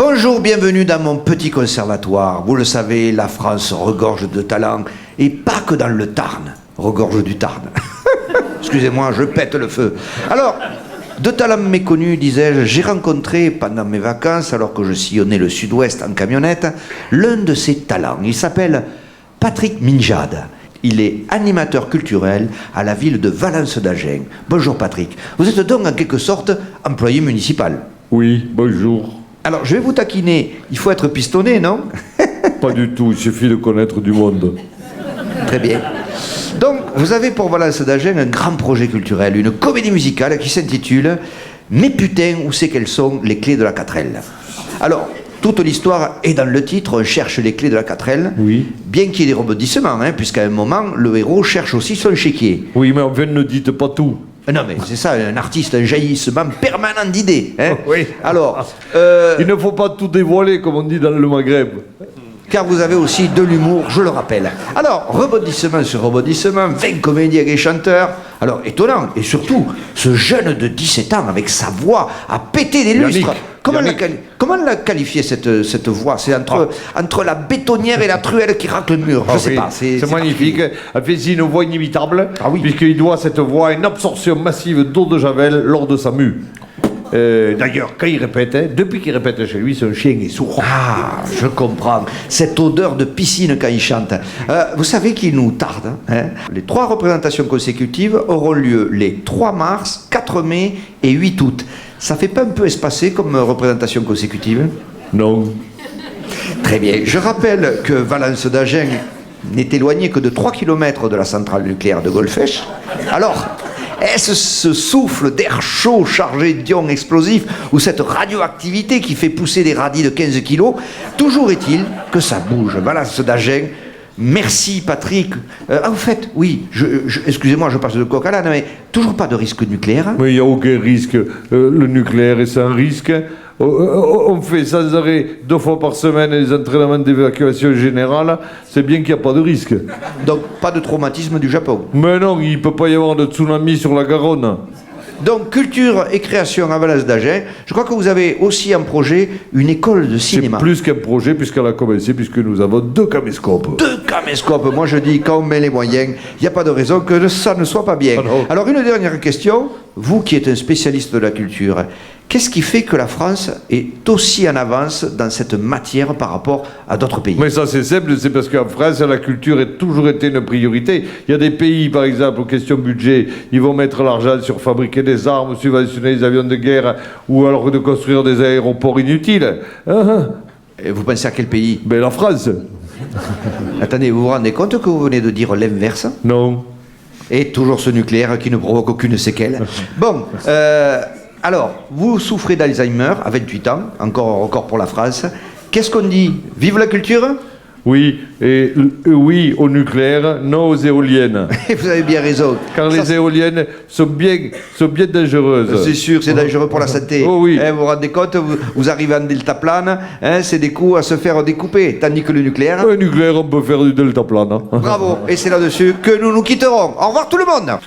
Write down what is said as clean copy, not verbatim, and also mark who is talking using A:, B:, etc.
A: Bonjour, bienvenue dans mon petit conservatoire. Vous le savez, la France regorge de talents, et pas que dans le Tarn. Regorge du Tarn. Excusez-moi, je pète le feu. Alors, de talents méconnus, disais-je, j'ai rencontré pendant mes vacances, alors que je sillonnais le sud-ouest en camionnette, l'un de ces talents. Il s'appelle Patrick Minjad. Il est animateur culturel à la ville de Valence d'Agen. Bonjour Patrick. Vous êtes donc en quelque sorte employé municipal.
B: Oui, bonjour.
A: Alors, je vais vous taquiner. Il faut être pistonné, non?
B: Pas du tout, il suffit de connaître du monde.
A: Très bien. Donc, vous avez pour Valence d'Agen un grand projet culturel, une comédie musicale qui s'intitule « Mais putain, où c'est qu'elles sont les clés de la 4L ?» Alors, toute l'histoire est dans le titre, on cherche les clés de la 4L.
B: Oui.
A: Bien qu'il y ait des rebondissements, puisqu'à un moment, le héros cherche aussi son chéquier.
B: Oui, mais enfin, ne dites pas tout.
A: Non, mais c'est ça, un artiste, un jaillissement permanent d'idées.
B: Oui.
A: Alors,
B: Il ne faut pas tout dévoiler, comme on dit dans le Maghreb.
A: car vous avez aussi de l'humour, je le rappelle. Alors, rebondissement sur rebondissement, 20 comédiens et chanteurs. Alors, étonnant, et surtout, ce jeune de 17 ans, avec sa voix, a pété des lustres. Comment l'a qualifié cette voix? C'est entre la bétonnière et la truelle qui racle le mur. Je sais pas.
B: C'est magnifique. Elle fait une voix inimitable,
A: oui.
B: puisqu'il doit cette voix à une absorption massive d'eau de Javel lors de sa mue. D'ailleurs, quand il répète, depuis qu'il répète chez lui, son chien est sourd.
A: Ah, je comprends. Cette odeur de piscine quand il chante. Vous savez qu'il nous tarde. Les 3 représentations consécutives auront lieu les 3 mars, 4 mai et 8 août. Ça fait pas un peu espacé comme représentation consécutive?
B: Non.
A: Très bien. Je rappelle que Valence d'Agen n'est éloigné que de 3 km de la centrale nucléaire de Golfech. Alors, est-ce ce souffle d'air chaud chargé d'ions explosifs ou cette radioactivité qui fait pousser des radis de 15 kilos? Toujours est-il que ça bouge. Valence d'Agen. Merci Patrick. En fait, oui, excusez-moi, je passe de coq à l'âne, mais toujours pas de risque nucléaire.
B: Mais il n'y a aucun risque. Le nucléaire est sans risque. On fait sans arrêt 2 fois par semaine les entraînements d'évacuation générale. C'est bien qu'il n'y a pas de risque.
A: Donc pas de traumatisme du Japon.
B: Mais non, il ne peut pas y avoir de tsunami sur la Garonne.
A: Donc culture et création à Valence d'Agen. Je crois que vous avez aussi en projet une école de cinéma.
B: C'est plus qu'un projet puisqu'elle a commencé, puisque nous avons 2 caméscopes.
A: 2 caméscopes. Moi je dis, quand on met les moyens, il n'y a pas de raison que ça ne soit pas bien. Alors une dernière question. Vous qui êtes un spécialiste de la culture, qu'est-ce qui fait que la France est aussi en avance dans cette matière par rapport à d'autres pays?
B: Mais ça c'est simple, c'est parce qu'en France, la culture a toujours été une priorité. Il y a des pays, par exemple, aux questions budget, ils vont mettre l'argent sur fabriquer des armes, subventionner les avions de guerre, ou alors de construire des aéroports inutiles.
A: Et vous pensez à quel pays?
B: Ben la France.
A: Attendez, vous vous rendez compte que vous venez de dire l'inverse?
B: Non.
A: Et toujours ce nucléaire qui ne provoque aucune séquelle. Bon, alors, vous souffrez d'Alzheimer à 28 ans, encore un record pour la France. Qu'est-ce qu'on dit? Vive la culture?
B: Oui, et oui au nucléaire, non aux éoliennes.
A: Vous avez bien raison.
B: Car les éoliennes sont bien dangereuses.
A: C'est sûr, c'est dangereux pour la santé.
B: Oh oui.
A: Vous vous rendez compte, vous arrivez en deltaplane, c'est des coups à se faire découper. Tandis que le nucléaire...
B: Le nucléaire, on peut faire du deltaplane.
A: Bravo, et c'est là-dessus que nous nous quitterons. Au revoir tout le monde.